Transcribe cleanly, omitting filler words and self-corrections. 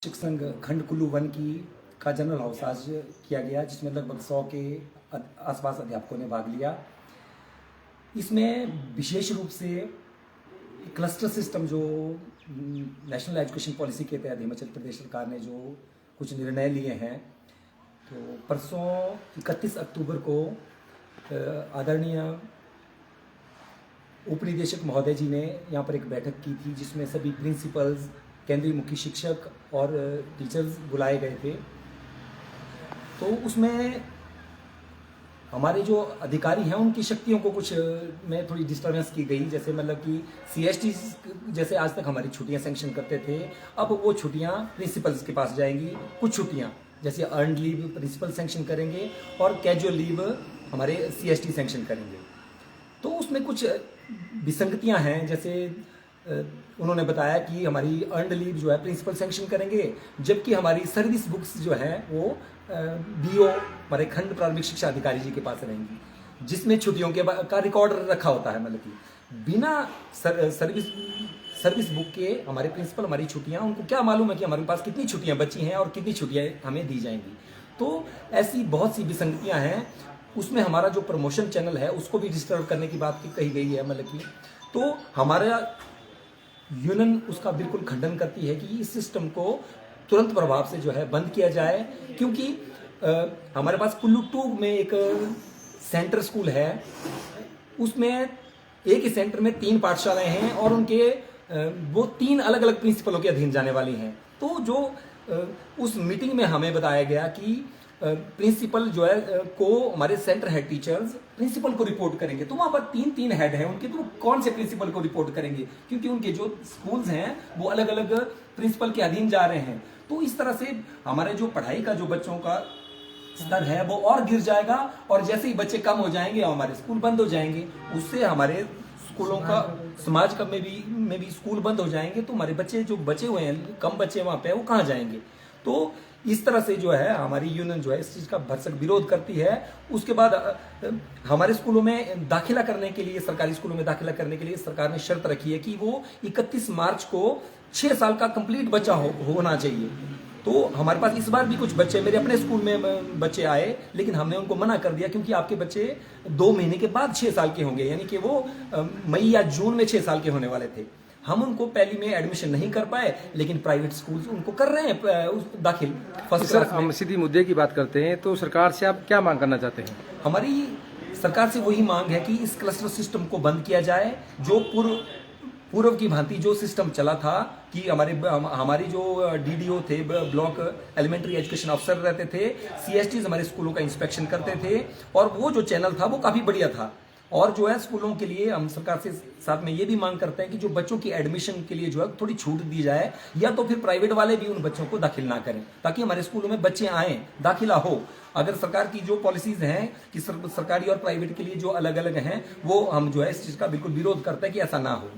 शिक्षक संघ खंड कुल्लू वन की का जनरल हाउस आज किया गया, जिसमें लगभग 100 के आसपास अध्यापकों ने भाग लिया। इसमें विशेष रूप से क्लस्टर सिस्टम जो नेशनल एजुकेशन पॉलिसी के तहत हिमाचल प्रदेश सरकार ने जो कुछ निर्णय लिए हैं, तो परसों 31 अक्टूबर को आदरणीय उप निदेशक महोदय जी ने यहाँ पर एक बैठक की थी, जिसमें सभी प्रिंसिपल्स, केंद्रीय मुख्य शिक्षक और टीचर्स बुलाए गए थे। तो उसमें हमारे जो अधिकारी हैं उनकी शक्तियों को कुछ में थोड़ी डिस्टर्बेंस की गई। जैसे मतलब कि सीएसटी जैसे आज तक हमारी छुट्टियां सैंक्शन करते थे, अब वो छुट्टियां प्रिंसिपल्स के पास जाएंगी। कुछ छुट्टियां जैसे अर्नड लीव प्रिंसिपल सैंक्शन करेंगे और कैजुअल लीव हमारे सीएसटी सैंक्शन करेंगे। तो उसमें कुछ विसंगतियां हैं। जैसे उन्होंने बताया कि हमारी अर्नड लीव जो है प्रिंसिपल सैंक्शन करेंगे, जबकि हमारी सर्विस बुक्स जो है वो बीओ हमारे खंड प्राथमिक शिक्षा अधिकारी जी के पास रहेंगी, जिसमें छुट्टियों के का रिकॉर्ड रखा होता है। मतलब कि बिना सर्विस बुक के हमारे प्रिंसिपल हमारी छुट्टियां, उनको क्या मालूम है कि हमारे पास कितनी छुट्टियां बची हैं और कितनी छुट्टियां हमें दी जाएंगी। तो ऐसी बहुत सी विसंगतियां हैं। उसमें हमारा जो प्रमोशन चैनल है उसको भी डिस्टर्ब करने की बात कही गई है। मतलब कि तो हमारा यूनियन उसका बिल्कुल खंडन करती है कि इस सिस्टम को तुरंत प्रभाव से जो है बंद किया जाए, क्योंकि हमारे पास कुल्लू 2 में एक सेंटर स्कूल है। उसमें एक ही सेंटर में 3 पाठशालाएं हैं और उनके वो 3 अलग अलग प्रिंसिपलों के अधीन जाने वाली हैं। तो जो उस मीटिंग में हमें बताया गया कि प्रिंसिपल जो है को हमारे सेंटर हेड टीचर्स प्रिंसिपल को रिपोर्ट करेंगे। तो वहां पर 3 हेड हैं उनके, तो कौन से प्रिंसिपल को रिपोर्ट करेंगे, क्योंकि उनके जो स्कूल्स हैं वो अलग अलग प्रिंसिपल के अधीन जा रहे हैं। तो इस तरह से हमारे जो पढ़ाई का जो बच्चों का स्तर है वो और गिर जाएगा, और जैसे ही बच्चे कम हो जाएंगे हमारे स्कूल बंद हो जाएंगे। उससे हमारे स्कूलों का समाज का में भी स्कूल बंद हो जाएंगे। तो हमारे बच्चे जो बचे हुए हैं, कम बच्चे वहां पे, वो कहाँ जाएंगे। तो इस तरह से जो है हमारी यूनियन जो है इस चीज का भरसक विरोध करती है। उसके बाद हमारे स्कूलों में दाखिला करने के लिए, सरकारी स्कूलों में दाखिला करने के लिए सरकार ने शर्त रखी है कि वो 31 मार्च को 6 साल का कंप्लीट बच्चा होना चाहिए। तो हमारे पास इस बार भी कुछ बच्चे, मेरे अपने स्कूल में बच्चे आए, लेकिन हमने उनको मना कर दिया, क्योंकि आपके बच्चे 2 महीने के बाद 6 साल के होंगे, यानी कि वो मई या जून में 6 साल के होने वाले थे। हम उनको पहली में एडमिशन नहीं कर पाए, लेकिन प्राइवेट स्कूल उनको कर रहे हैं दाखिल फर्स्ट क्लास। हम सीधी मुद्दे की बात करते हैं, तो सरकार से आप क्या मांग करना चाहते हैं? हमारी सरकार से वही मांग है कि इस क्लस्टर सिस्टम को बंद किया जाए। जो पूर्व की भांति जो सिस्टम चला था कि हमारी जो डीडीओ थे, ब्लॉक एलिमेंट्री एजुकेशन अफसर रहते थे, सीएसटीज हमारे स्कूलों का इंस्पेक्शन करते थे, और वो जो चैनल था वो काफी बढ़िया था। और जो है स्कूलों के लिए हम सरकार से साथ में ये भी मांग करते हैं कि जो बच्चों की एडमिशन के लिए जो है थोड़ी छूट दी जाए, या तो फिर प्राइवेट वाले भी उन बच्चों को दाखिल ना करें, ताकि हमारे स्कूलों में बच्चे आए, दाखिला हो। अगर सरकार की जो पॉलिसीज हैं कि सरकारी और प्राइवेट के लिए जो अलग अलग हैं, वो हम जो है इस चीज का बिल्कुल विरोध करते हैं कि ऐसा ना हो।